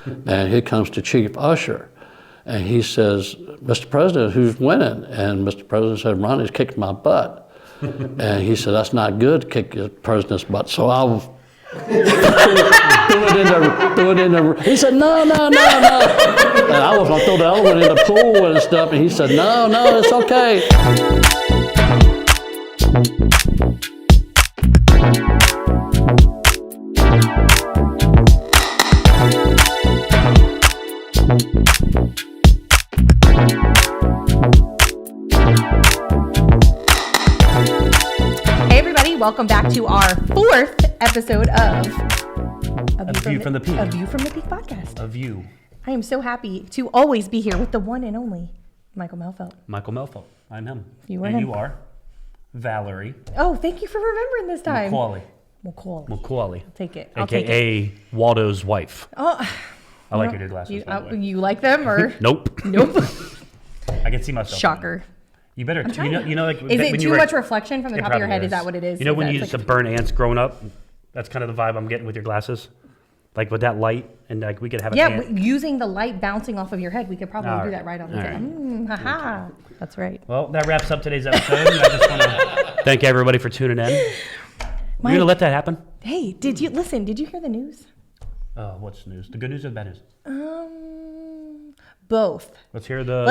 And here comes the chief usher. And he says, Mr. President, who's winning? And Mr. President said, Ronnie's kicked my butt. And he said, that's not good to kick the president's butt. So I'll threw it in the, he said, no. And I was going to throw the other one in the pool and stuff. And he said, no, it's okay. Welcome back to our 4th episode of A View from the Peak. A View from the Peak podcast. A View. I am so happy to always be here with the one and only Michael Melfelt. Michael Melfelt. I'm him. You are and him. you are Valerie. Oh, thank you for remembering this time. Macaulay. Take it. I'll take it. Waldo's wife. Oh, I like your new glasses. By the way. You like them or? Nope. I can see myself. Shocker. You better, like... Is it too much reflection from the top of your head? Is that what it is? You know when you used to burn ants growing up? That's kind of the vibe I'm getting with your glasses. Like with that light, and like we could have using the light bouncing off of your head, we could probably do that right on the tip. Haha. That's right. Well, that wraps up today's episode. I just want to thank everybody for tuning in. You're going to let that happen? Hey, did you hear the news? What's news? The good news or the bad news? Both. Let's hear the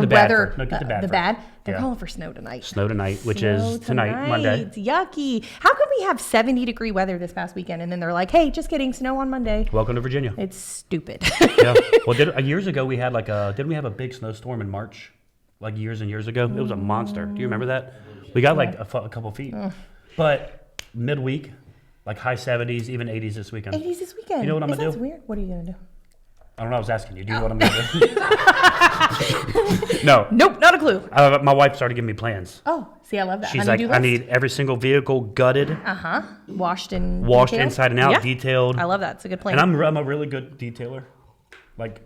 weather. No, get the bad. The bad. They're calling for snow tonight. Snow tonight, which is tonight, Monday. It's yucky. How could we have 70-degree weather this past weekend, and then they're like, "Hey, just kidding, snow on Monday." Welcome to Virginia. It's stupid. Yeah. Well, years ago we had didn't we have a big snowstorm in March? Like years and years ago, it was a monster. Do you remember that? We got like a couple feet, but midweek, like high 70s, even 80s this weekend. 80s this weekend. You know what I'm gonna do? That's weird. What are you gonna do? I don't know. I was asking you. Do you know what I'm going to do? No. Nope, not a clue. My wife started giving me plans. Oh, see, I love that. She's like, I need every single vehicle gutted. Washed detailed? Inside and out, detailed. I love that. It's a good plan. And I'm a really good detailer. But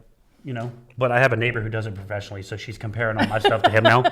I have a neighbor who does it professionally, so she's comparing all my stuff to him now.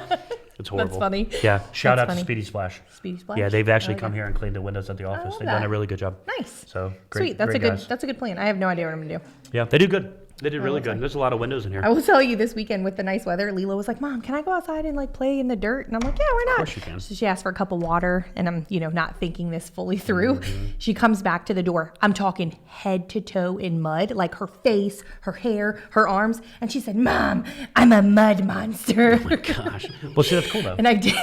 It's horrible. That's funny. Yeah. Shout out to Speedy Splash. Speedy Splash? Yeah, they've actually come here and cleaned the windows at the office. They've done a really good job. Nice. So great. Sweet. That's great a good plan. I have no idea what I'm gonna do. Yeah, they do good. They did really good. There's a lot of windows in here. I will tell you, this weekend with the nice weather, Lila was like, "Mom, can I go outside and play in the dirt?" And I'm like, "Yeah, why not?" Of course you can. So she asked for a cup of water, and I'm, not thinking this fully through. Mm-hmm. She comes back to the door. I'm talking head to toe in mud, like her face, her hair, her arms. And she said, "Mom, I'm a mud monster." Oh my gosh. Well, see, that's cool though. And I did.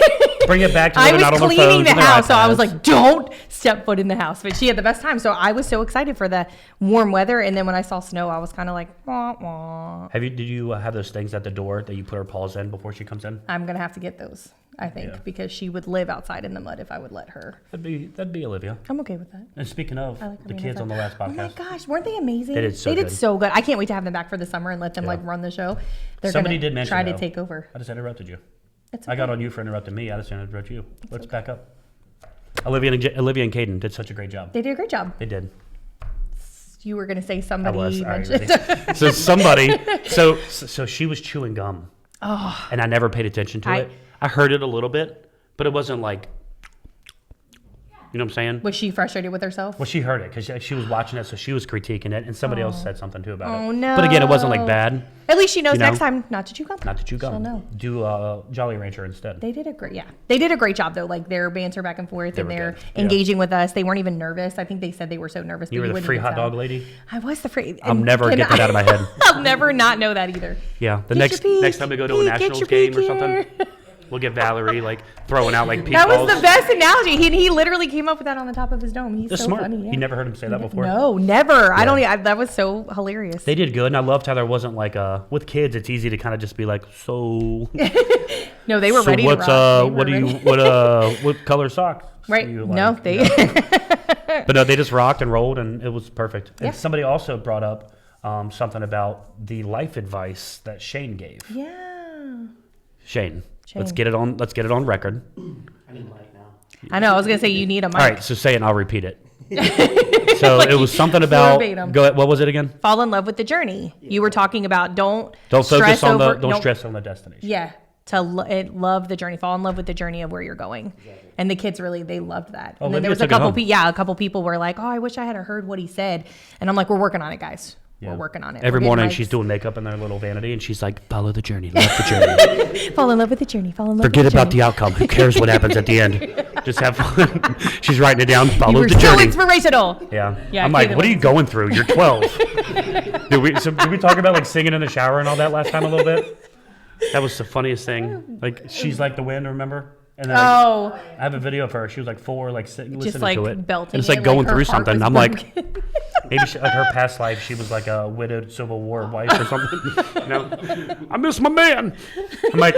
Bring it back to living out on the phones. I was cleaning the house, so I was like, "Don't step foot in the house." But she had the best time. So I was so excited for the warm weather. And then when I saw snow, I was kind of like, wah, wah. Did you have those things at the door that you put her paws in before she comes in? I'm gonna have to get those, I think, because she would live outside in the mud if I would let her. That'd be Olivia. I'm okay with that. And speaking of the kids on the last podcast, oh my gosh, weren't they amazing? They did so good. I can't wait to have them back for the summer and let them run the show. Somebody did mention try to take over. I just interrupted you. It's okay. I got on you for interrupting me. I just interrupted you. Let's back up. Olivia and Caden did such a great job. They did a great job. They did. You were going to say somebody mentioned. Right, so somebody, so she was chewing gum. Oh. And I never paid attention to it. I heard it a little bit, but it wasn't like, you know what I'm saying? Was she frustrated with herself? Well, she heard it because she was watching it, so she was critiquing it, and somebody else said something too about it. Oh, no. But again, it wasn't like bad. At least she knows next time not to chew gum. Not to chew gum. She'll know. Do Jolly Rancher instead. They did a great job though. Like their banter back and forth, and they're good. engaging with us. They weren't even nervous. I think they said they were so nervous. You were the free hot dog lady? I was the free. I'll never get that out of my head. I'll never not know that either. Yeah. The next time we go to a Nationals game or something, we'll get Valerie throwing out like peach balls. That was the best analogy. He literally came up with that on the top of his dome. He's so smart. funny. Yeah. You never heard him say that before? No, never. Yeah. That was so hilarious. They did good, and I loved how there wasn't like with kids. It's easy to kind of just be like, so. No, they were ready to rock. What color socks? Right. No, they. But no, they just rocked and rolled, and it was perfect. Yeah. And somebody also brought up something about the life advice that Shane gave. Yeah. Shane. Let's get it on record. I need light now. I know. I was gonna say you need a mic. All right, so say it and I'll repeat it. So it was something about. Go ahead, what was it again? Fall in love with the journey. Yeah. You were talking about don't focus on don't stress on the destination. Yeah, love the journey. Fall in love with the journey of where you're going. Exactly. And the kids they loved that. And then there was a couple people were like, "Oh, I wish I had heard what he said." And I'm like, "We're working on it, guys. We're working on it. Every We're getting morning mics. she's doing makeup in their little vanity, and she's like, "Follow the journey, love the journey. Fall in love with the journey. Fall in love Forget with the about the journey. outcome. Who cares what happens at the end? Just have fun." She's writing it down. You Follow were the so journey. inspirational. Yeah. Yeah, I'm like, Caitlin what are you was- going through? You're 12. Did we talk about like singing in the shower and all that last time a little bit? That was the funniest thing. Like, she's like the wind, remember? And then like, Oh, I have a video of her. She was like 4, like sitting, listening just like to it. belting. And it's like it, going her through heart something. was I'm like, broken. maybe like her past life, she was like a widowed Civil War wife or something. You know, I miss my man. I'm like,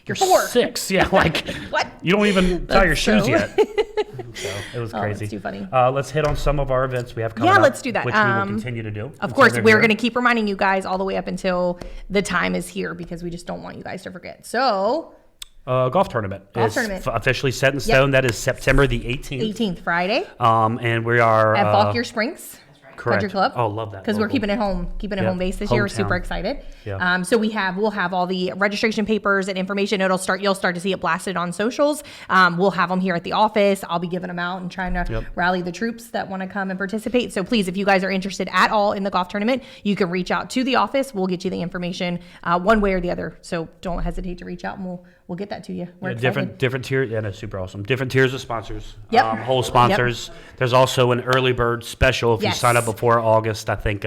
You're 4. 6. Yeah, like What? you don't even tie your shoes so- yet. So it was crazy. that's too funny. Let's hit on some of our events we have coming Yeah, up. let's do that. Which we will continue to do. Of until course, they're we're here. going to keep reminding you guys all the way up until the time is here because we just don't want you guys to forget. So, Golf tournament is officially set in stone. That is September the 18th. 18th, Friday And we are at Fauquier Springs correct. Country Club. Oh, love that. Because we're Local. keeping it home base this year. We're super Hometown. excited. Yeah. So we'll have all the registration papers and information. You'll start to see it blasted on socials. We'll have them here at the office. I'll be giving them out and trying to rally the troops that want to come and participate. So please, if you guys are interested at all in the golf tournament, you can reach out to the office. We'll get you the information one way or the other. So don't hesitate to reach out, and we'll get that to you. We're excited. different tiers. Yeah, that's super awesome. Different tiers of sponsors. Yep. Whole sponsors. There's also an early bird special if you Yes. sign up before August. I think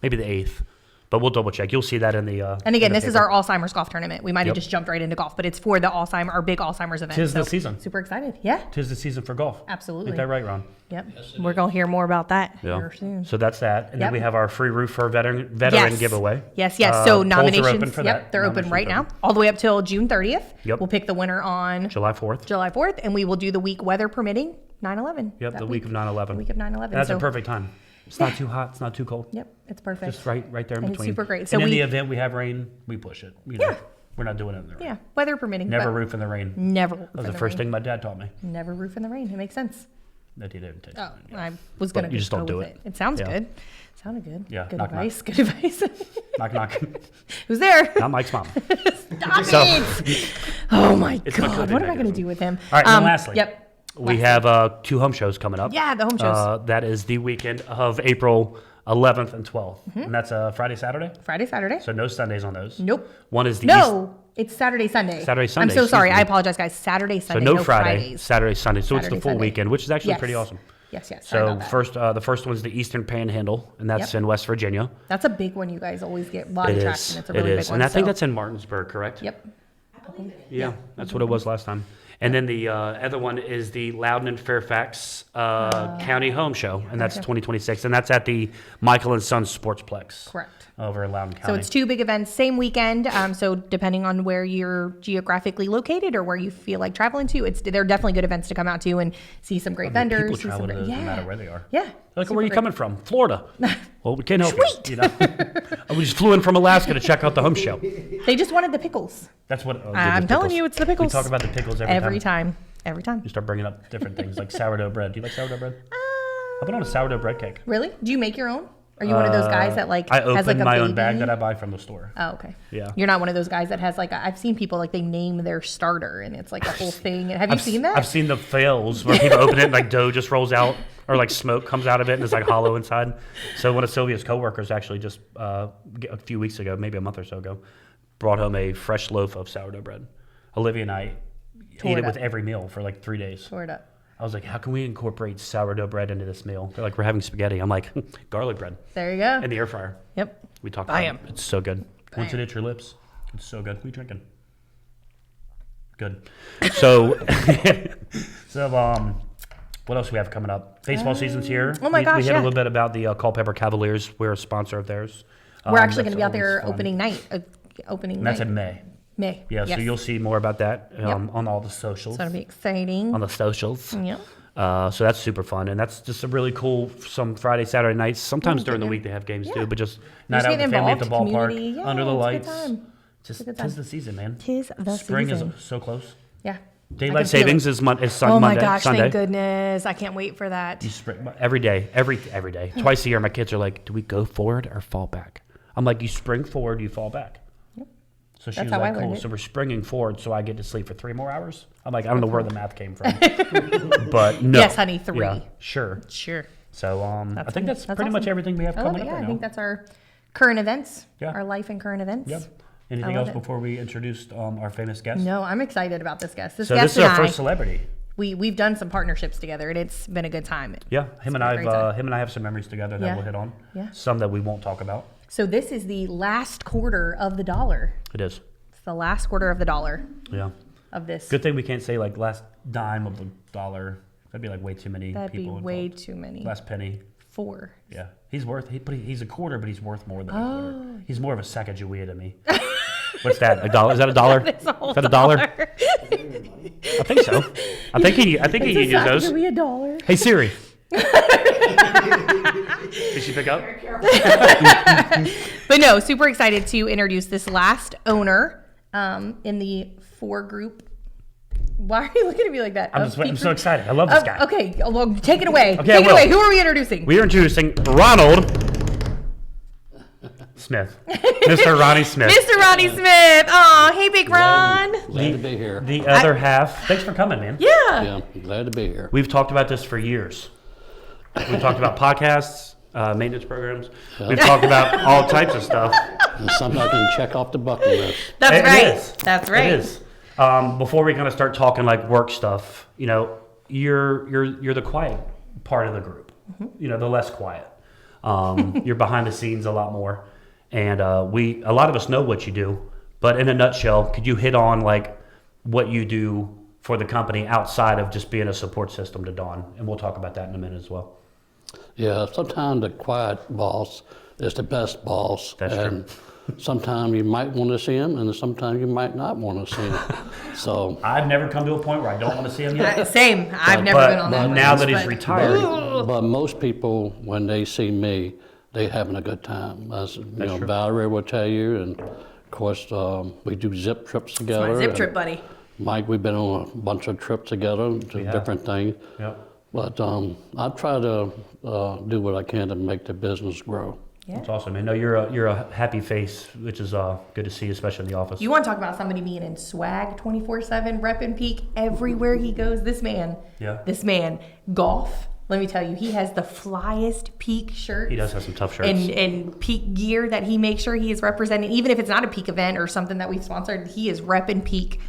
maybe the 8th. But we'll double check. You'll see that in the. And again, in the this is paper. our Alzheimer's golf tournament. We might have Yep. just jumped right into golf, but it's for the our big Alzheimer's event. Tis the season. Super excited. Yeah, Tis the season for golf. absolutely. Ain't that right, Ron? Yep. We're going to hear more about that here soon. So that's that. And then Yep. we have our free roof for veteran Yes. giveaway. Yes, yes. Polls So are nominations, open for yep, that. they're open Nominations right open. now, all the way up till June 30th. Yep. We'll pick the winner on July 4th. July 4th, and we will do the week weather permitting, 9/11. Yep, that the week of 9/11. Week of 9/11. That's so, a perfect time. It's not too hot. It's not too cold. Yep, it's perfect. Just right there in And it's between. super great. So And in we- the event we have rain, we push it. You know, Yeah. We're not doing it in the rain. Yeah, weather permitting. Never but roof in the rain. Never roof That was in the the first rain. thing my dad taught me. Never roof in the rain. It makes sense. That he didn't teach Oh, me. I was going to you just go don't do with it. It sounds Yeah. good. Sounded good. Yeah, Good knock, knock. advice. Good advice. Knock, knock. Who's there? Not Mike's mom. Stop So- it. Oh my It's my God. coping What am I going to mechanism. do with him? All right, and then lastly. Yep. We have 2 home shows coming up. Yeah, the home shows. That is the weekend of April 11th and 12th. Mm-hmm. And that's Friday, Saturday. Friday, Saturday. So no Sundays on those. Nope. One is the No, it's Saturday, Sunday. Saturday, I'm Sunday, so sorry. excuse I me. apologize, guys. Saturday, So Sunday. no no Friday, Fridays. Saturday, Sunday. So it's Saturday, the full Sunday. weekend, which is actually pretty Yes. awesome. Yes, yes. Sorry So about that. the first one's the Eastern Panhandle, and that's Yep. in West Virginia. That's a big one. You guys always get a lot It of is. traction. It's a It really is. big one. And I think so- that's in Martinsburg, correct? Yep. Yeah, that's what it was last time. And then the other one is the Loudoun and Fairfax County Home Show, and that's 2026, and that's at the Michael and Sons Sportsplex. Correct. Over in Loudoun County. So it's 2 big events, same weekend. So depending on where you're geographically located or where you feel like traveling to, they're definitely good events to come out to and see some great vendors. People see travel some to great, no matter where they are. Yeah. Like, super where are you great. coming from? Florida. Well, we can't help Sweet. you. You know, we just flew in from Alaska to check out the home show. They just wanted the pickles. That's what I'm telling you, it's the We pickles. talk about the pickles Every time. Every time. You start bringing up different things like sourdough bread. Do you like sourdough bread? I've been on a sourdough bread cake. Really? Do you make your own? Are you one of those guys that like I has open like a my baby? own bag that I buy from the store. Oh, okay. Yeah. You're not one of those guys that has like I've seen people like they name their starter and it's like a whole thing. Have you seen that? I've seen the fails where people open it and like dough just rolls out or like smoke comes out of it and it's like hollow inside. So one of Sylvia's coworkers actually just a few weeks ago, maybe a month or so ago, brought home a fresh loaf of sourdough bread. Olivia and I ate it with every meal for like 3 days. Tore it up. I was like, how can we incorporate sourdough bread into this meal? They're like, we're having spaghetti. I'm like, garlic bread There you go. in the air fryer. Yep. We talked Bam. about it. It's so good. Once it Bam. hits your lips, it's so good. What are you drinking? Good. So, what else do we have coming up? Baseball season's here. Oh my we gosh, hit a yeah. little bit about the Culpeper Cavaliers. We're a sponsor of theirs. We're actually That's going to be out there always fun. opening night. Opening And that's night. in May. May. Yeah, Yes. so you'll see more about that on all the socials. It's going to be exciting. On the socials. Yeah. So that's super fun, and that's just a really cool. Some Friday, Saturday nights. Sometimes during the yeah. week they have games Yeah. too, but just Just night out with get the family at the involved, ballpark, community. Yeah, under the it's a good lights. time. Just a good tis time. the season, man. Tis the Spring season. is so close. Yeah. Daylight savings is Monday. Oh my Monday, gosh, Sunday. thank goodness. I can't wait for that. You sprint every day, every day, twice a year. My kids are like, "Do we go forward or fall back?" I'm like, "You spring forward, you fall back." So she That's was how I like, learned "Cool." it. So we're springing forward, so I get to sleep for 3 more hours. I'm like, I don't know where the math came from, but no. Yes, honey, 3. Yeah, sure. Sure. So I think that's pretty awesome. much everything we have I love coming it. up Yeah, right I think now. that's our current events. Yeah. Our life and current events. Yep. Anything love else it. before we introduced our famous guest? No, I'm excited about this guest. This So guest this is and our I, first celebrity. we've done some partnerships together, and it's been a good time. Yeah, him and been a great time. I have some memories together that Yeah. we'll hit on. Yeah. Some that we won't talk about. So this is the last quarter of the dollar. It is. It's the last quarter of the dollar Yeah. of this. Good thing we can't say like last dime of the dollar. That'd be like way too many That'd be people way involved. too many. Last penny. 4. Yeah. He's worth. He's a quarter, but he's worth more than a quarter. He's more of a Sacagawea to me. What's that? A dollar? Is that a dollar? It's a whole Is that a dollar? $1. I think so. I think he can use those. Give me $1. Hey Siri. Did she pick up? But no, super excited to introduce this last owner in the 4 group. Why are you looking at me like that? I'm so excited. I love this guy. Okay, well, take it away. Okay, Take I it away. will. Who are we introducing? We are introducing Ronald Smith. Mr. Ronnie Smith. Mr. Ronnie Smith. Oh, hey, Big Ron. Glad to be here. The other half. Thanks for coming, man. Yeah. Yeah, glad to be here. We've talked about this for years. We've talked about podcasts, maintenance programs. We've talked about all types of stuff. And something I can check off the bucket list. That's It right. is. That's right. It is. Before we kind of start talking like work stuff, you know, you're the quiet part of the group. You know, the less quiet. You're behind the scenes a lot more, and a lot of us know what you do. But in a nutshell, could you hit on like what you do for the company outside of just being a support system to Dawn? And we'll talk about that in a minute as well. Yeah, sometimes the quiet boss is the best boss. That's true. And sometimes you might want to see him, and sometimes you might not want to see him. So, I've never come to a point where I don't want to see him yet. Same. I've never but been on that. now list, that he's but- retired, but most people, when they see me, they having a good time. As you know, true. Valerie will tell you, and of course, we do zip trips together. My zip and trip, buddy. Mike, we've been on a bunch of trips together to have. different things. Yep. But I try to do what I can to make the business grow. Yeah. That's awesome. I know you're a happy face, which is good to see, especially in the office. You want to talk about somebody being in swag 24/7, repping Peak everywhere he goes? This man, golf. Let me tell you, he has the flyest Peak shirts. He does have some tough shirts. And Peak gear that he makes sure he is representing. Even if it's not a Peak event or something that we've sponsored, he is repping Peak.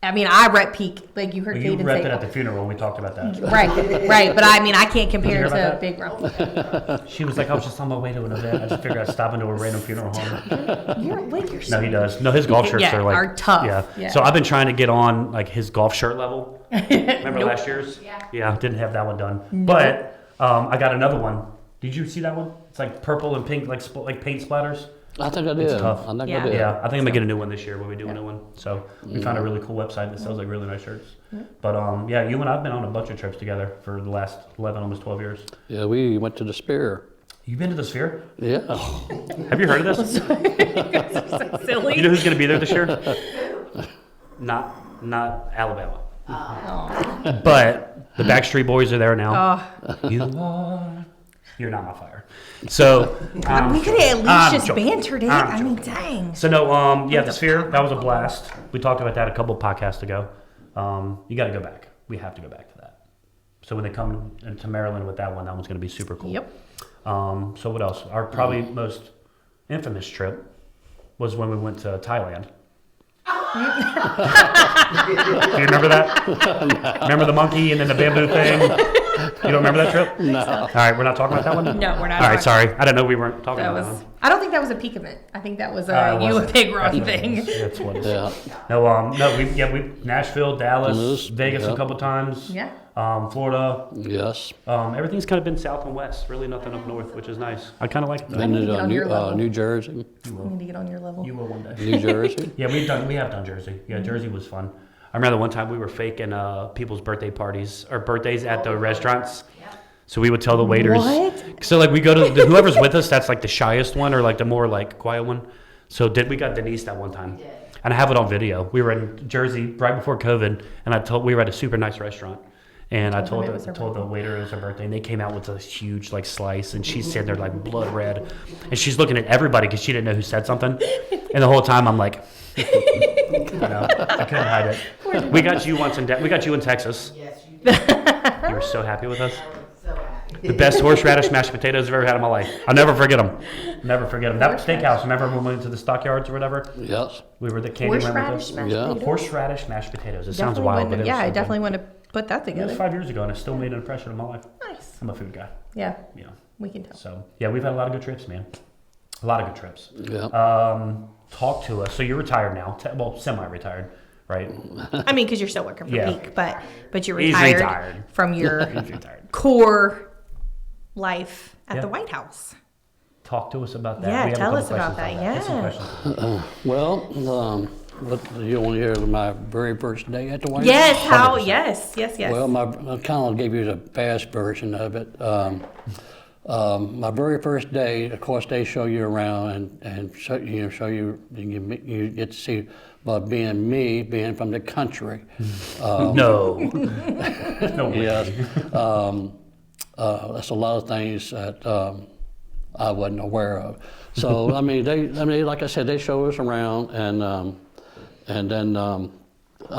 I mean, I rep Peak, like you heard Well, you Caden repped say. it at the funeral. We talked about that. Right. But I mean, I can't compare hear to about that? Big Ron. She was like, I was just on my way to an event. I just figured I'd stop into a random funeral home. You're so No, he does. No, his golf shirts Yeah, are like are tough. Yeah. So I've been trying to get on like his golf shirt level. Remember last year's? Yeah, didn't have that one done. But I got another one. Did you see that one? It's like purple and pink, like paint splatters. I think I did. tough. I think Yeah. I did. Yeah, I think I'm gonna get a new one this year when we do a new one. So we found a really cool website that sells like really nice shirts. But yeah, you and I've been on a bunch of trips together for the last 11, almost 12 years. Yeah, we went to the Spear. You've been to the Sphere? Yeah. Have you heard of this? silly. You know who's gonna be there this year? Not Alabama. But the Backstreet Boys are there now. You are. You're not my fire. So we could have at least I'm just joking. bantered it. I'm I mean, dang. So no, yeah, the Sphere, that was a blast. We talked about that a couple podcasts ago. You got to go back. We have to go back to that. So when they come to Maryland with that one's going to be super cool. Yep. So what else? Our probably most infamous trip was when we went to Thailand. Do you remember that? No. Remember the monkey and then the bamboo thing? You don't remember that trip? No. All right, we're not talking about that one? No, we're not. All right, sorry. I didn't know we weren't talking That about was. that one. I don't think that was a Peak event. I think that was It a you wasn't. and Big Ron That's what it thing. was. That's what it is. Yeah. No, we Nashville, Dallas, Dallas, Vegas yeah. a couple times. Yeah. Florida. Yes. Everything's kind of been south and west. Really nothing up north, which is nice. I kind of like Been that. need to get to on your level. New Jersey. I need to get on your level. You will one day. New Jersey. Yeah, we have done Jersey. Yeah, Jersey was fun. I remember one time we were faking people's birthday parties or birthdays at the restaurants. So we would tell the waiters. What? So like we go to whoever's with us, that's like the shyest one or like the more like quiet one. So we got Denise that one time, and I have it on video. We were in Jersey right before COVID, and we were at a super nice restaurant, and I told them it was her the waiter it was her birthday, and they came out with a huge like slice, and she's sitting there like blood red, and she's looking at everybody because she didn't know who said something, and the whole time I'm like. I couldn't hide it. We got you once we got you in Texas. Yes, you did. You were so happy with us. I was so happy. The best horseradish mashed potatoes I've ever had in my life. I'll never forget them. Never forget them. That steakhouse, remember when we went to the stockyards or whatever? Yes. We were the candy Horseradish mashed Yeah. potatoes? Horseradish mashed potatoes. It sounds Definitely wild, wouldn't- but it was yeah, so I good. definitely want to put that It was together. 5 years ago, and it still made an impression on my life. Nice. I'm a food guy. Yeah, You know. we can tell. So yeah, we've had a lot of good trips, man. A lot of good trips. Yeah. Talk to us. So you're retired now. Well, semi-retired, right? I mean, because you're still working for Yeah. Peak, but you're He's retired, retired. from your He's retired. core life at Yeah. the White House. Talk to us about that. Yeah, We have a tell couple us about questions on that, Get some yeah. questions. Well, what, you want to hear my very first day at the White Yes, House? how? 100%. Yes. Well, I kind of gave you the fast version of it. My very first day, of course, they show you around and show you get to see being from the country. No. No way. Yes, that's a lot of things that I wasn't aware of. So I mean, like I said, they show us around, and then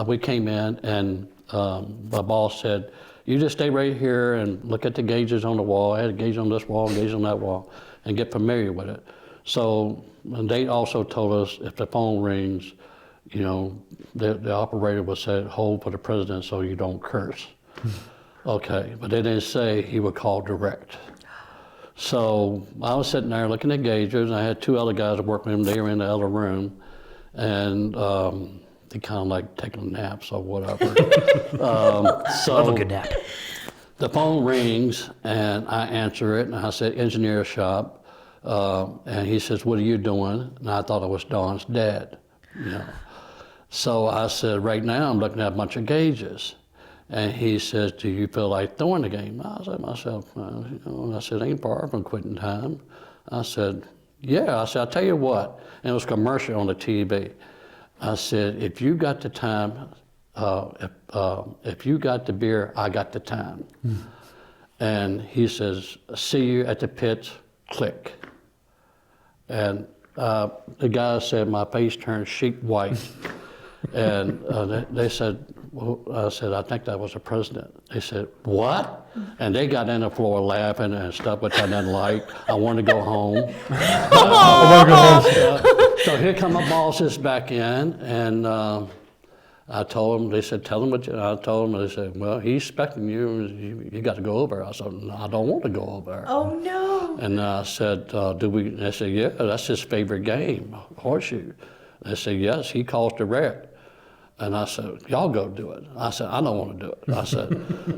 we came in, and my boss said, "You just stay right here and look at the gauges on the wall. I had a gauge on this wall, gauge on that wall, and get familiar with it." So and they also told us if the phone rings, you know, the operator will say, "Hold for the president so you don't curse." Okay, but they didn't say he would call direct. So I was sitting there looking at gauges, and I had two other guys that worked with him. They were in the other room, and they kind of like taking naps or whatever. So Love a good nap. the phone rings, and I answer it, and I said, "Engineer shop," and he says, "What are you doing?" And I thought it was Dawn's dad, you know. So I said, "Right now I'm looking at a bunch of gauges." And he says, "Do you feel like throwing the game?" I said to myself, I said, "Ain't far from quitting time." I said, "Yeah." I said, "I'll tell you what," and it was a commercial on the TV. I said, "If you got the time, if you got the beer, I got the time." And he says, "See you at the pits, click." And the guy said my face turned sheet white. And they said, well, I said, "I think that was the president." They said, "What?" And they got in the floor laughing and stuff, which I didn't like. I wanted to go home. So here come my bosses back in, and I told them, they said, "Tell them what you," I told them, they said, "Well, he's expecting you, you got to go over." I said, "No, I don't want to go over." Oh no. And I said, "Do we?" They said, "Yeah, that's his favorite game, horseshoe." They said, "Yes, he calls direct." And I said, "Y'all go do it." I said, "I don't want to do it." I said,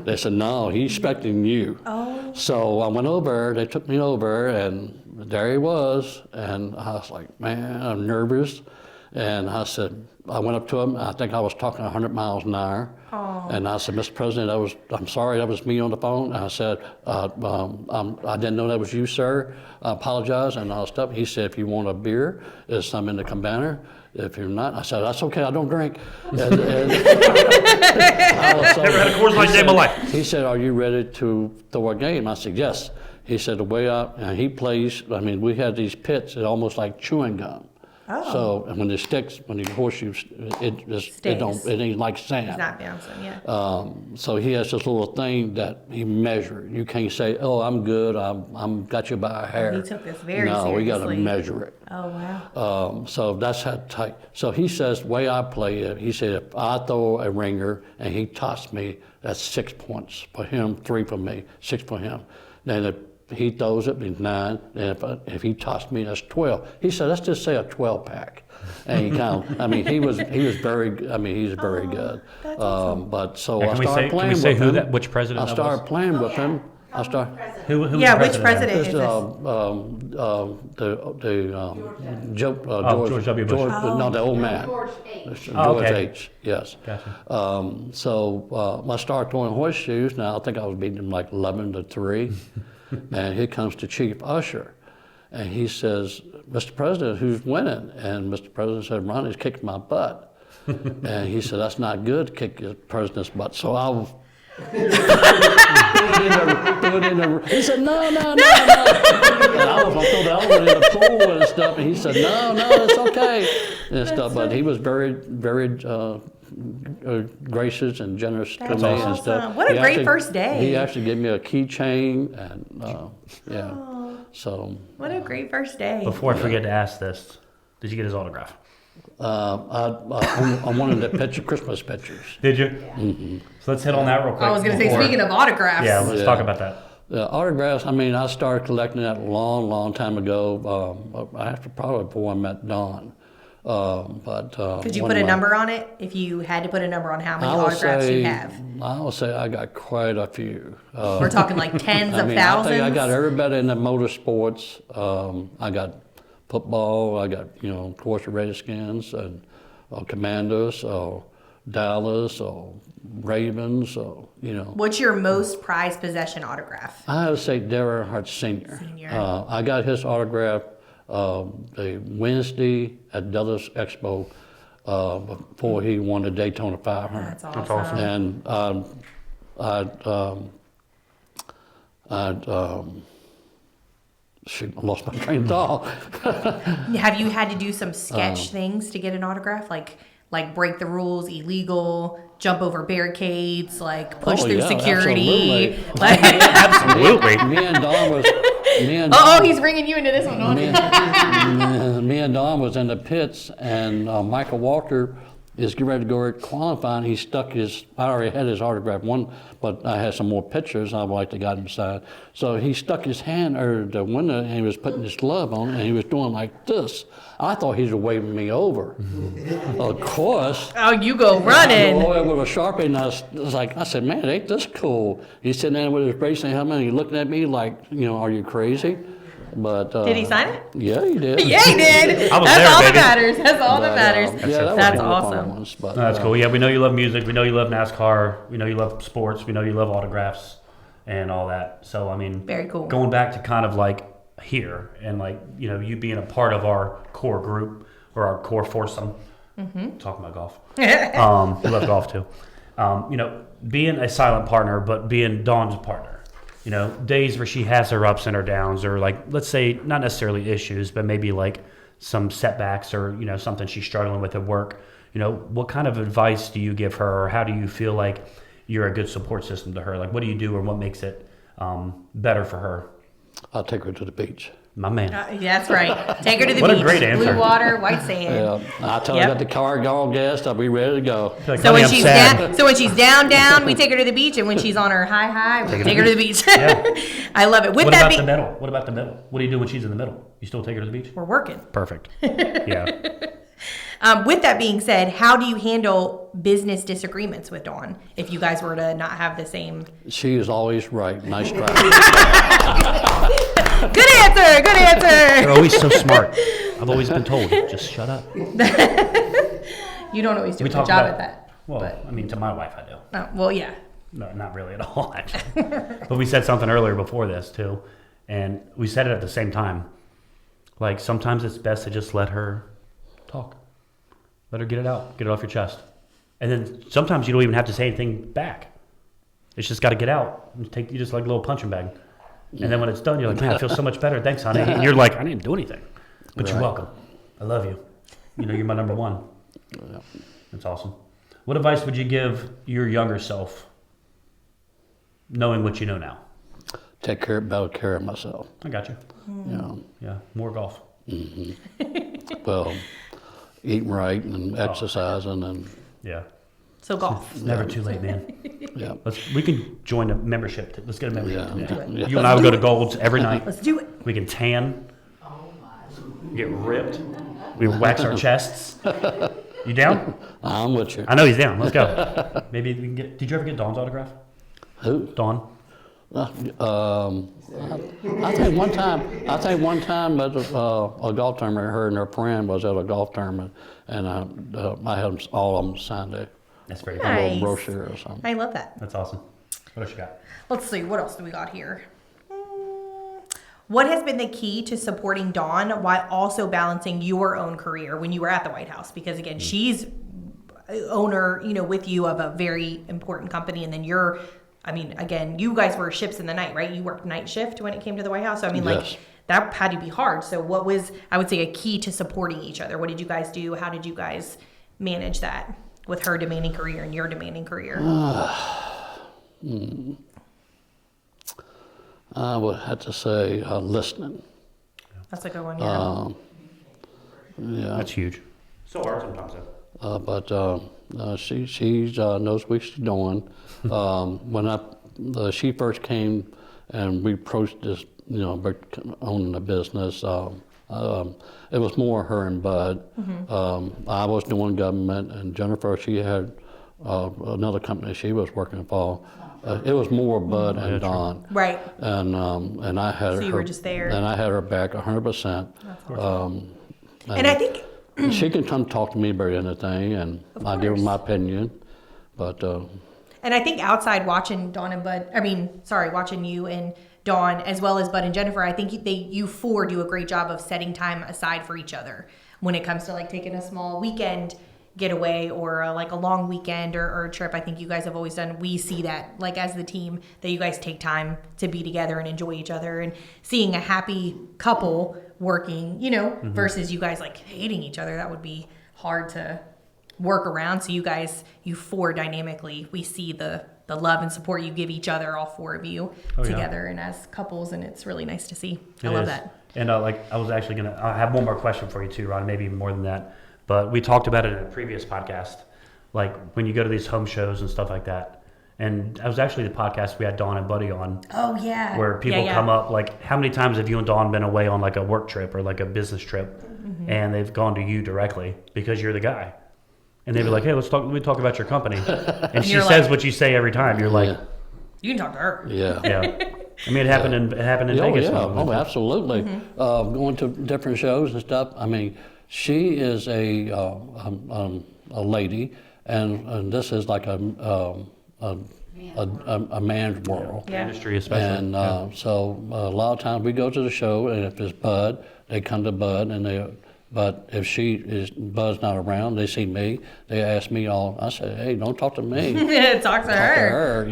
they said, "No, he's expecting you." Oh. So I went over, they took me over, and there he was. And I was like, man, I'm nervous. And I said, I went up to him, I think I was talking 100 miles an hour. Oh. And I said, "Mr. President, I'm sorry, that was me on the phone." And I said, I didn't know that was you, sir. I apologize and all stuff. He said, "If you want a beer, there's some in the cabana. If you're not," I said, "That's okay, I don't drink." And I was so- Never had a Coors Light day in my life. He said, "Are you ready to throw a game?" I said, "Yes." He said, "The way and he plays, I mean, we had these pits, it's almost like chewing gum. Oh. So, and when it sticks, when you horseshoes, it ain't like sand. He's not bouncing, yeah. So he has this little thing that he measures. You can't say, "Oh, I'm good. I'm got you by a hair." He took this very No, we got to seriously. measure it. Oh wow. So that's how tight. So he says, the way I play it, he said, if I throw a ringer and he tosses me, that's 6 points for him, 3 for me, 6 for him. Then if he throws it, it's 9. And if he tosses me, that's 12. He said, let's just say a 12-pack. And he kind of, I mean, he was very, I mean, he's very good. That's awesome. But so Yeah, I can we started say- can we playing say with who him. that- which president I that started was? playing with him. I started. Who was Yeah, the which president is This, this? George W. Bush. No, the old man. George H. George Oh, okay. H. Yes. Gotcha. So I started throwing horseshoes. Now I think I was beating him like 11-3, and here comes the chief usher, and he says, "Mr. President, who's winning?" And Mr. President said, "Ronnie's kicked my butt." And he said, "That's not good to kick the president's butt." So I was. He said, "No." And I was going to throw the other one in the pool and stuff. And he said, "No, it's okay," and stuff. But he was very, very gracious and generous to That's me awesome. and stuff. What a He great actually- first day. He actually gave me a keychain and yeah. So What a great first day. Before I forget to ask this, did you get his autograph? on one of the Christmas pictures. Did you? So let's hit on that real quick. I was going to say, before- speaking of autographs. Yeah, let's Yeah. talk about that. Autographs, I mean, I started collecting that a long, long time ago. I have to probably before I met Don. Could you one put of a my- number on it? If you had to put a number on how many I would autographs say, you have? I would say I got quite a few. We're talking like tens I of mean, thousands. I think I got everybody in the motorsports. I got football. I got, of course, the Redskins and Commanders, Dallas, Ravens, What's your most prized possession autograph? I would say Darren Hart Sr. Senior. I got his autograph the Wednesday at Dallas Expo before he won the Daytona 500. That's awesome. That's awesome. And shoot, I lost my train of thought. Have you had to do some sketch things to get an autograph? Like break the rules, illegal, jump over barricades, like push Oh, through yeah, security. absolutely. Like, Absolutely. Me and Don was. he's bringing you into this one. Me and Don was in the pits, and Michael Walker is getting ready to go qualifying. He stuck his. I already had his autograph one, but I had some more pictures. I'd like to got him signed. So he stuck his hand over the window, and he was putting his glove on, and he was doing like this. I thought he was waving me over. Of course. Oh, you go I go running. over with a Sharpie, and I said, man, ain't this cool? He's sitting there with his racing helmet, and he's looking at me like, are you crazy? But Did he sign it? Yeah, he did. Yeah, he did. I was That's there, all that baby. matters. That's all that But, matters. yeah, that That's was one of the fun awesome. ones, but, That's cool. Yeah, we know you love music. We know you love NASCAR. We know you love sports. We know you love autographs and all that. So, I mean, Very cool. Going back to kind of like here and like, you being a part of our core group or our core foursome. Talking about golf. We love golf too. Being a silent partner, but being Dawn's partner. Days where she has her ups and her downs, or like, let's say, not necessarily issues, but maybe like some setbacks or, something she's struggling with at work. What kind of advice do you give her, or how do you feel like you're a good support system to her? Like, what do you do, or what makes it better for her? I'll take her to the beach. My man. That's right. Take her to the What a beach. great answer. Blue water, white sand. Yeah, I tell her Yep. I got the car all gassed. I'll be ready to go. Like, So honey, when I'm she's sad. so when she's down, we take her to the beach, and when she's on her high, we take her to the beach. Yeah. I love it. With What that about being, the middle? What about the middle? What do you do when she's in the middle? You still take her to the beach? we're working. Perfect. Yeah. With that being said, how do you handle business disagreements with Dawn if you guys were to not have the same? She is always right. Nice try. Good answer. Good answer. You're always so smart. I've always been told, just shut up. You don't always do a good talk job about- at that. Well, but, I mean, to my wife, I do. well, yeah. No, not really at all, actually. But we said something earlier before this, too. And we said it at the same time. Like, sometimes it's best to just let her talk. Let her get it out. Get it off your chest. And then sometimes you don't even have to say anything back. It's just got to get out. You just like a little punching bag. And then when it's done, you're like, man, I feel so much better. Thanks, honey. And you're like, I didn't do anything. But you're Right. welcome. I love you. You're my number one. Yeah. That's awesome. What advice would you give your younger self, knowing what you know now? Take better care of myself. I got you. Yeah, more golf. Well, eating right and exercising and Yeah. So golf. It's never too late, man. yeah. We can join a membership. Let's get a membership. Yeah. Yeah. You and I will go to Gold's every night. Let's do it. We can tan. Get ripped. We wax our chests. You down? I'm with you. I know he's down. Let's go. Maybe we can get. Did you ever get Dawn's autograph? Who? Dawn. I think one time at a golf tournament, her and her friend was at a golf tournament, and I had them, all of them signed a That's very Nice. cool. little brochure or something. I love that. That's awesome. What else you got? Let's see. What else do we got here? What has been the key to supporting Dawn while also balancing your own career when you were at the White House? Because again, she's owner, with you of a very important company, and then you guys were ships in the night, right? You worked night shift when it came to the White House. So Yes. that had to be hard. So what was, I would say, a key to supporting each other? What did you guys do? How did you guys manage that? with her demanding career and your demanding career? I would have to say listening. That's a good one, yeah. Yeah. That's huge. So hard sometimes, though. But she knows what she's doing. When she first came and we approached this, about owning a business, it was more her and Bud. I was doing government, and Jennifer, she had another company she was working for. It was more Bud and Don. Right. And I had So you her, were just there. and I had her back 100%. And I think She can come talk to me about anything, and I'll give her my opinion. But and I think outside watching watching you and Dawn as well as Bud and Jennifer, I think you four do a great job of setting time aside for each other when it comes to like taking a small weekend getaway or like a long weekend or a trip. I think you guys have always done. We see that like as the team that you guys take time to be together and enjoy each other, and seeing a happy couple working, versus you guys like hating each other. That would be hard to work around. So you four dynamically, we see the love and support you give each other, all four of you together and as couples, and it's really nice to see. I love that. And I was actually I have one more question for you too, Ron, maybe more than that. But we talked about it in a previous podcast, like when you go to these home shows and stuff like that. And that was actually the podcast we had Dawn and Buddy on. Oh, yeah. Where people come up, like, how many times have you and Dawn been away on like a work trip or like a business trip, and they've gone to you directly because you're the guy, and they'd be like, hey, let me talk about your company, and she says what you say every time. You're like, you can talk to her. Yeah. I mean, it happened in Vegas. Oh, absolutely. Going to different shows and stuff. I mean, she is a lady, and this is like a man's world. Yeah. Industry especially. And so a lot of times we go to the show, and if it's Bud, they come to Bud, but if Bud's not around, they see me, they ask me all. I say, hey, don't talk to me. Talk to her.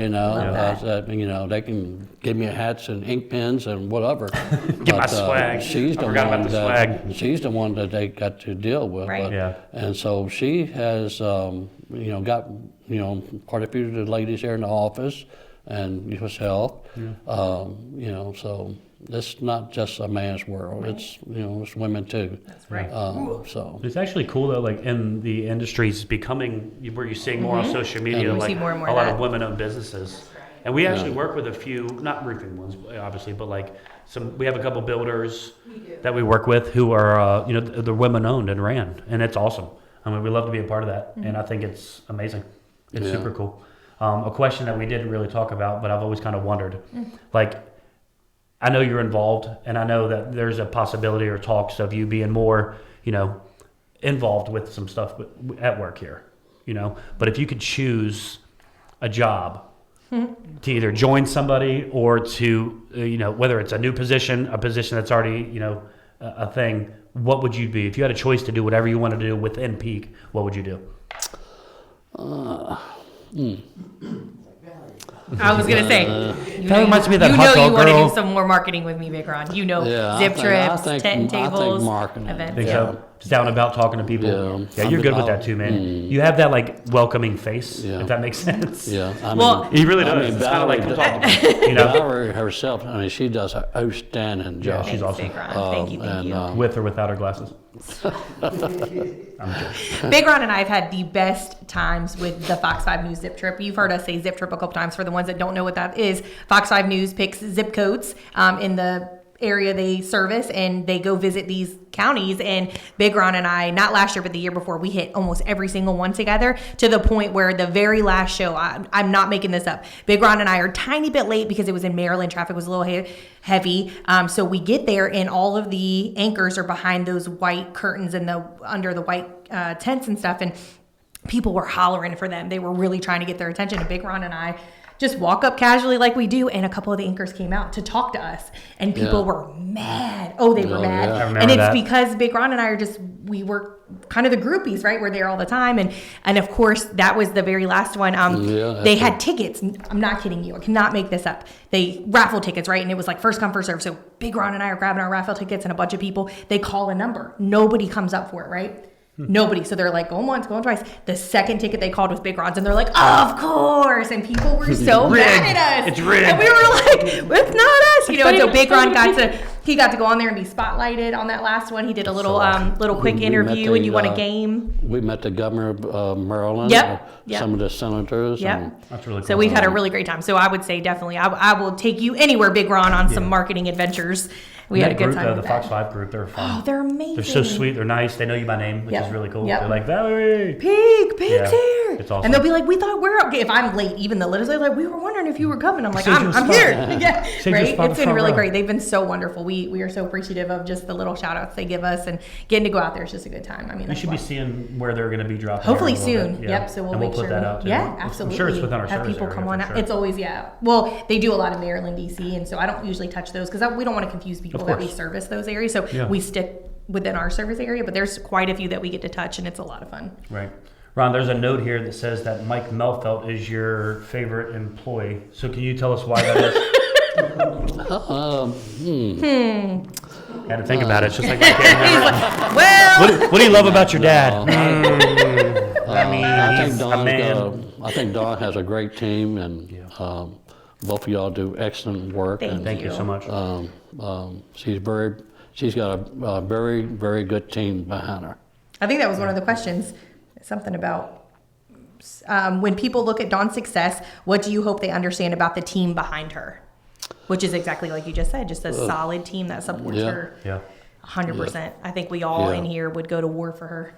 They can give me hats and ink pens and whatever. Get my swag. She's the forgot one about the swag. She's the one that they got to deal with. Right. And so she has, got quite a few of the ladies here in the office, and herself. So it's not just a man's world. Right. It's women too. That's right. So it's actually cool though, like in the industries becoming where you're seeing more on social media, and we like see more and more a lot of of women-owned businesses. And we actually work with a few, not roofing ones, obviously, but like we have a couple builders that we work with who are, they're women-owned and ran, and it's awesome. I mean, we love to be a part of that, and I think it's amazing. It's super cool. A question that we didn't really talk about, but I've always kind of wondered, like, I know you're involved, and I know that there's a possibility or talks of you being more, involved with some stuff at work here, But if you could choose a job to either join somebody or to, whether it's a new position, a position that's already, a thing, what would you be? If you had a choice to do whatever you want to do within Peak, what would you do? I was gonna say, that reminds me of that you hot know dog you want to girl. do some more marketing with me, Big Ron. Zip I trips, think tent tables, marketing. events. Think so? Just down and about talking to people. Yeah. You're good with that too, man. You have that like welcoming face, if that makes sense. Yeah, He really does. It's kind of like talking, Valerie herself. I mean, she does an outstanding job. she's awesome. Big Ron. Thank you. With or without her glasses. Big Ron and I have had the best times with the Fox 5 News Zip Trip. You've heard us say Zip Trip a couple times. For the ones that don't know what that is, Fox 5 News picks zip codes in the area they service, and they go visit these counties. And Big Ron and I, not last year but the year before, we hit almost every single one together, to the point where the very last show, I'm not making this up, Big Ron and I are a tiny bit late because it was in Maryland. Traffic was a little heavy. So we get there, and all of the anchors are behind those white curtains and under the white tents and stuff, and people were hollering for them. They were really trying to get their attention. And Big Ron and I just walk up casually like we do, and a couple of the anchors came out to talk to us, and people were mad. Oh, they were mad. Yeah. I remember And it's that. because Big Ron and I we were kind of the groupies, right? We're there all the time. And of course, that was the very last one. They had tickets. I'm not kidding you. I cannot make this up. They raffle tickets, right? And it was like first come, first serve. So Big Ron and I are grabbing our raffle tickets, and a bunch of people, they call a number. Nobody comes up for it, right? Nobody. So they're like, going once, going twice. The second ticket they called was Big Ron's, and they're like, of course. And people were so mad at us. It's rigged. And we were like, it's not us. You know, and so Big Ron got to go on there and be spotlighted on that last one. He did a little quick interview, and you won a game. We met the governor of Maryland. Yep. Some of the senators. Yep. That's really cool. So we've had a really great time. So I would say definitely, I will take you anywhere, Big Ron, on some marketing adventures. We had a good time. The Fox 5 group, they're fun. Oh, they're amazing. They're so sweet. They're nice. They know you by name, which is really cool. Yep. They're like, Valerie. Pig's Yeah, here. it's awesome. And they'll be like, we thought we're okay. If I'm late, even the littles are like, we were wondering if you were coming. I'm like, Save your I'm spot. here. Yeah, Save your right. spot in It's the been front really row. great. They've been so wonderful. We are so appreciative of just the little shout outs they give us, and getting to go out there is just a good time. I mean, You that's should be why. seeing where they're going to be dropping. Hopefully here in a little soon. bit. Yeah. Yep. So we'll and make we'll put sure. that out too. Yeah, absolutely. I'm sure it's within our have service people area come for on out. sure. It's always Well, they do a lot of Maryland, DC, and so I don't usually touch those because we don't want to confuse people Of that we course. service those areas. So Yeah. we stick within our service area, but there's quite a few that we get to touch, and it's a lot of fun. Right. Ron, there's a note here that says that Mike Melfelt is your favorite employee. So can you tell us why that is? Had to think about it. It's just like I can't remember. Well, What do you love about your dad? I he's think a man. I think Dawn has a great team, and both of y'all do excellent work. Thank you so much. She's got a very, very good team behind her. I think that was one of the questions. Something about when people look at Dawn's success, what do you hope they understand about the team behind her? Which is exactly like you just said, just a solid team that supports her Yeah. 100%. I think we all Yeah. in here would go to war for her.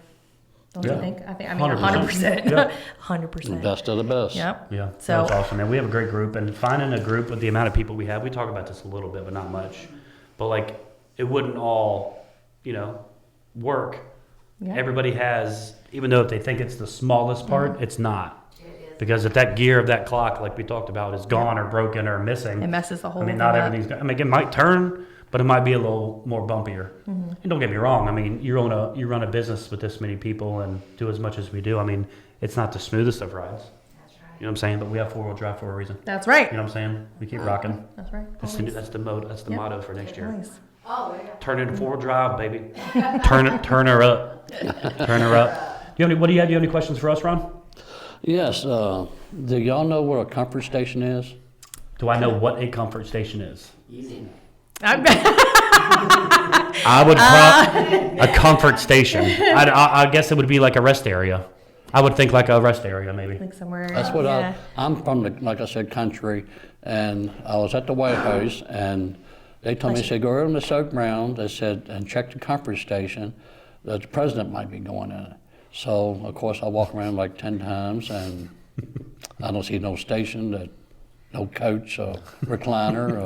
Don't you Yeah. think? I mean, 100%. 100%. Yeah. 100%. Best of the best. Yep. Yeah, So that's awesome, man. We have a great group, and finding a group with the amount of people we have, we talk about this a little bit, but not much. But like, it wouldn't all, work. Yeah. Everybody has, even though if they think it's the smallest part, it's not. Because if that gear of that clock, like we talked about, is gone or broken or missing, it messes the whole I mean, thing not up. everything's. I mean, it might turn, but it might be a little more bumpier. And don't get me wrong. I mean, you run a business with this many people and do as much as we do. I mean, it's not the smoothest of rides. You know what I'm saying? But we have 4-wheel drive for a reason. That's right. You know what I'm saying? We keep rocking. That's right. That's the mode. That's the Yep. motto for next year. Nice. Turn it into 4-wheel drive, baby. Turn her up. Turn her up. Do you have any questions for us, Ron? Yes. Do y'all know what a comfort station is? Do I know what a comfort station is? I'm- I would a comfort station. I guess it would be like a rest area. I would think like a rest area, maybe. like somewhere. That's what yeah. I'm from, like I said, country, and I was at the White House, and they told me, they said, go over to the Soak Ground, they said, and check the comfort station, that the president might be going in it. So, of course, I walk around like 10 times, and I don't see no station, no coach or recliner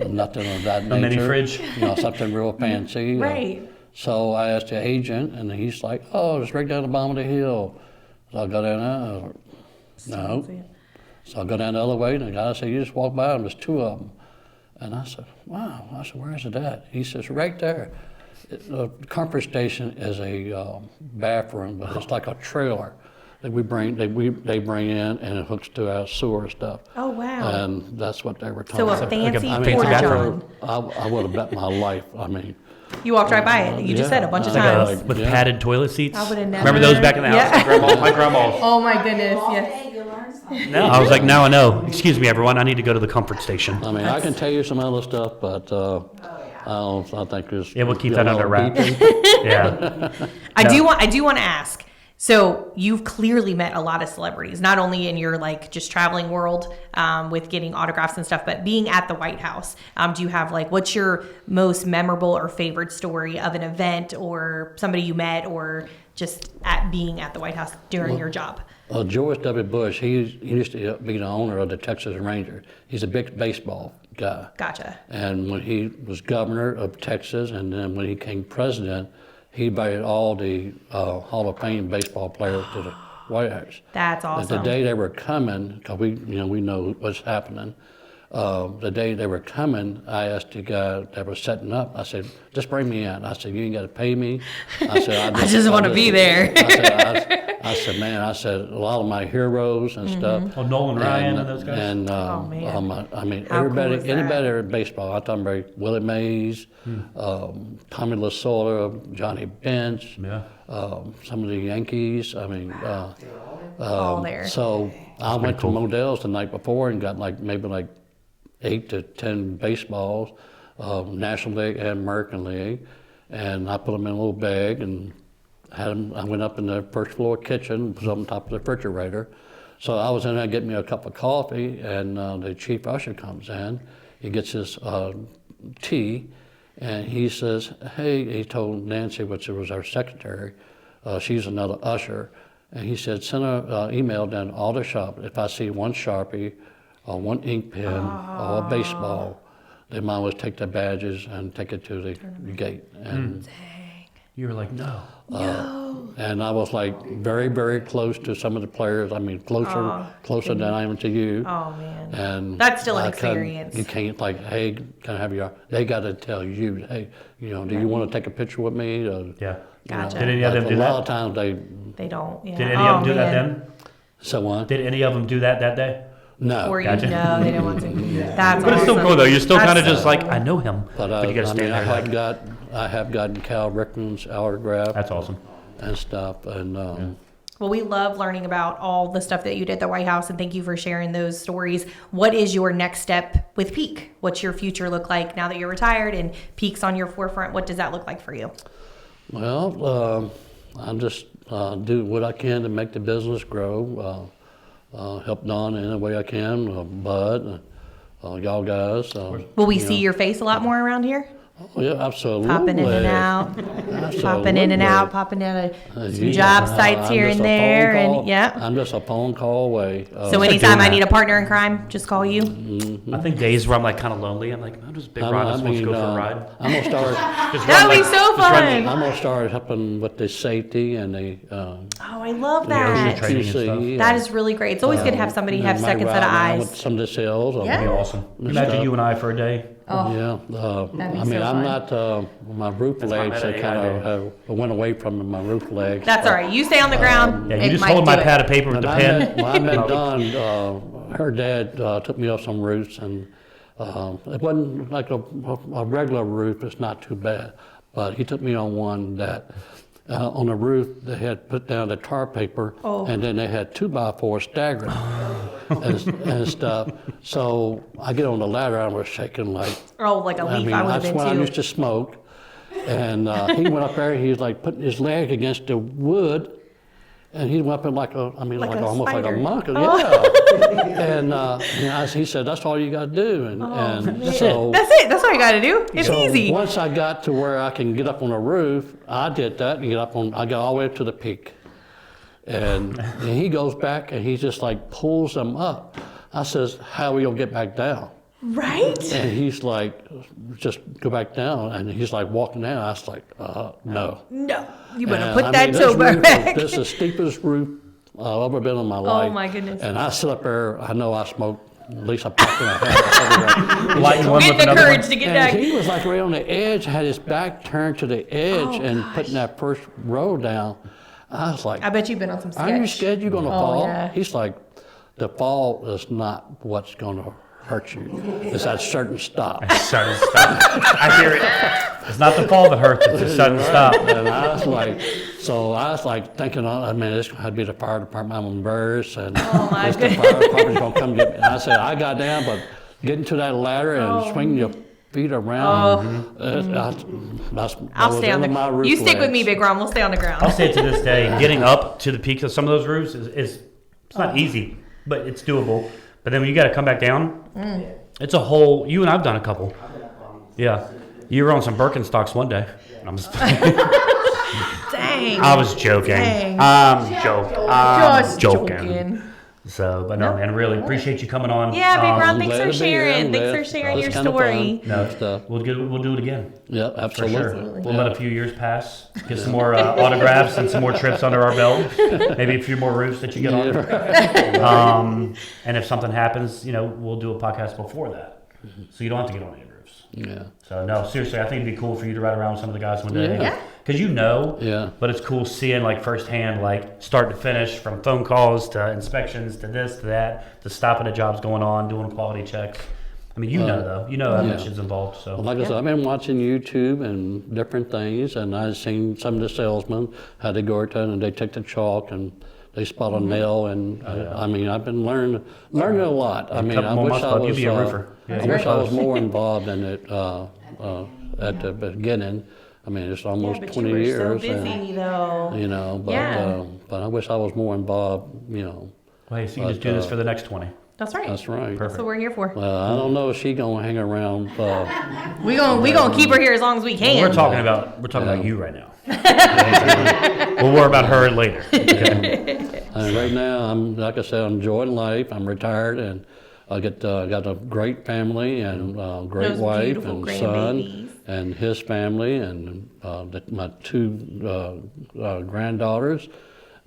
or nothing of that No nature. mini fridge. Something real fancy. Right. So I asked the agent, and he's like, oh, it's right down the bottom of the hill. So I go down there, no. So I go down the other way, and the guy said, you just walk by, and there's 2 of them. And I said, wow. I said, where is it at? He says, right there. The comfort station is a bathroom, but it's like a trailer that they bring in, and it hooks to our sewer stuff. Oh, wow. And that's what they were So talking a about. fancy fancy porta bathroom. john. I would have bet my life. I mean, You walked right by it. You just said a bunch of times. With Yeah. padded toilet seats. I would've never- Remember those back in the house? Yeah. My grandma's. Oh my goodness, yes. No, I was like, now I know. Excuse me, everyone. I need to go to the comfort station. I mean, I can tell you some other stuff, but I think there's. Yeah, we'll keep that under wraps. Yeah. I do want to ask. So you've clearly met a lot of celebrities, not only in your like just traveling world with getting autographs and stuff, but being at the White House. Do you have like what's your most memorable or favorite story of an event or somebody you met or just being at the White House during your job? George W. Bush, he used to be the owner of the Texas Rangers. He's a big baseball guy. Gotcha. And when he was governor of Texas, and then when he became president, he invited all the Hall of Fame baseball players to the White House. That's awesome. And the day they were coming, because we know what's happening, the day they were coming, I asked the guy that was setting up, I said, just bring me in. I said, you ain't got to pay me. I said, I just want to be there. I said, man, I said, a lot of my heroes and stuff. Oh, Nolan Ryan and those guys? And, Oh, man. I mean, How cool everybody, is that? anybody in baseball, I'm talking about Willie Mays, Tommy Lasorda, Johnny Bench, Yeah. some of the Yankees. I mean, All there. so I went cool. to Modell's the night before and got maybe 8 to 10 baseballs, National League and American League, and I put them in a little bag and had them. I went up in the first floor kitchen, was on top of the refrigerator. So I was in there getting me a cup of coffee, and the chief usher comes in. He gets his tea, and he says, "Hey," he told Nancy, which was our secretary, she's another usher, and he said, "Send an email down to all the shops. If I see one Sharpie, or one ink pen, or a baseball, they might always take their badges and take it to the gate." And You were like, no. and I was like very, very close to some of the players. I mean, closer than I am to you. Oh, man. And That's still an I couldn't- experience. You can't hey, can I have your? They got to tell you, hey, do you want to take a picture with me? Or, Yeah. Gotcha. Did any of them but do a lot that? of times they. They don't. Yeah. Did any of them do that man. then? So what? Did any of them do that day? No. Or you Gotcha. know they don't want to. That's But it's still awesome. cool though. You're still kind of That's- just like, I know him. But you got to I stand mean, there. I have gotten Cal Ripken's autograph. That's awesome. And stuff, and Well, we love learning about all the stuff that you did at the White House, and thank you for sharing those stories. What is your next step with Peak? What's your future look like now that you're retired and Peak's on your forefront? What does that look like for you? well, I just do what I can to make the business grow. Help Don in any way I can, Bud, y'all guys. Will we see your face a lot more around here? Oh, yeah, absolutely. Popping in and out, popping in and out, popping out of some Yeah, job sites I'm here just and a phone there, call- and yeah. I'm just a phone call away. So anytime I need a partner in crime, just call you. I think days where I'm like kind of lonely. I'm like, I'm just big Ron just wants to go for a ride. I'm gonna start. Just That run, would be like- so just run, fun. I'm gonna start helping with the safety and the Oh, I love the ocean that. training and stuff. QC. That is really great. It's always good to have somebody and have might second set of ride around with eyes. some of the sales. Yeah. That'd be awesome. Imagine you and I for a day. Oh, Yeah, That'd be I mean, so I'm fun. not, my roof legs, my they kind of went away from my roof legs. that's all right. You stay on the ground. Yeah, It you just might hold my do it. pad of paper with When the I pen. met, when I met Dawn, her dad took me off some roofs, and it wasn't like a regular roof, it's not too bad, but he took me on one that, on the roof, they had put down the tar paper, and then they had 2x4 staggering and stuff. So I get on the ladder, I was shaking like, Oh, like a I leaf. mean, I would that's have when I been used too. to smoke. And he went up there, he was like putting his leg against the wood, and he went up in like Like a almost like a spider. monk. Oh. Yeah. And he said, that's all you got to do. And so, That's it. That's all you got to do. It's so easy. once I got to where I can get up on the roof, I did that and I got all the way up to the peak. And he goes back and he just like pulls them up. I says, how are we going to get back down? Right? And he's like, just go back down. And he's like walking down. I was like, no. No. You better And, put I that mean, this toe roof back. This is the steepest roof I've ever been in my life. my goodness. And I sit up there, I know I smoked at least a pack and a half. Lighting one Get with the another courage one. to get And back. he was like right on the edge, had his back turned to the edge and putting that first row down. I was like, I bet you've been on some sketch. are you scared you're going to fall? yeah. He's like, the fall is not what's going to hurt you. It's that certain stop. Sudden stop. I hear it. It's not the fall that hurts, it's the sudden stop. And I was like thinking, I mean, this had to be the fire department. I'm embarrassed, and my the fire department's gonna come get me. And I said, I got down, but getting to that ladder and swinging your feet around, I'll stay on the You stick with me, Big Ron. We'll stay on the ground. I'll say to this day, getting up to the peak of some of those roofs is it's not easy, but it's doable. But then when you got to come back down, it's a whole. You and I've done a couple. Yeah, you were on some Birkenstocks one day. I'm just. Dang. I was joking. Dang. I'm joking. I'm Just joking. joking. So, but no, man, really appreciate you coming on. Yeah, Big Ron, I'm thanks glad for to be here. sharing. Thanks Yeah, for sharing it's your kinda story. fun. No, Stuff. we'll do it again. Yeah, For absolutely. sure. We'll let a few years pass, get some more autographs and some more trips under our belt. Maybe a few more roofs that you get on. And if something happens, we'll do a podcast before that. So you don't have to get on any roofs. Yeah. So no, seriously, I think it'd be cool for you to ride around with some of the guys one day. Yeah. Because Yeah. but it's cool seeing like firsthand, like start to finish, from phone calls to inspections to this to that, to stopping at jobs going on, doing quality checks. I mean, though, how much is involved. So Well, like I said, I've been watching YouTube and different things, and I've seen some of the salesmen how they go out there and they take the chalk and they spot a nail, and I mean, I've been learning a lot. I mean, I more wish months, I bud, you'll was. be a roofer. I wish I was more involved in it at the beginning. I mean, it's almost 20 years, and, though. but I wish I was more involved. Well, hey, so you can just do this for the next 20. That's right. That's right. That's what we're here for. Well, I don't know if she gonna hang around. We gonna keep her here as long as we can. We're talking about you right now. We'll worry about her later. Okay? And right now, like I said, I'm enjoying life. I'm retired, and I got a great family and great Those wife beautiful and grandbabies. son and his family and my two granddaughters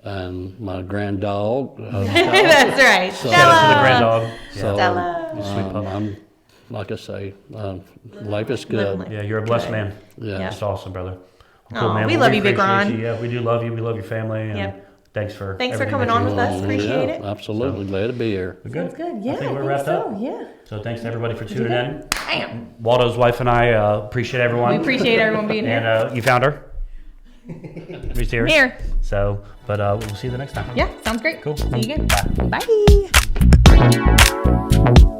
and my grand dog. That's right. So- Shout out to the grand dog. So, Stella. Sweet pup. I'm like I say, life is good. Living Yeah, you're a blessed man. Yeah. That's awesome, brother. Aw, we Well, love you, Big appreciate Ron. you. Yeah, we do love you. We love your family. And Yep. thanks for Thanks for everything coming that on you with do. us. Appreciate it. Absolutely, glad to be here. We're good. That's good. Yeah, I think we're think wrapped so. up. Yeah. So thanks to everybody for tuning in. Bam. Waldo's wife and I appreciate everyone. We appreciate everyone being here. And you found her. She's here. I'm here. So, but we'll see you the next time. Yeah, sounds great. Cool. See you again. Bye. Bye.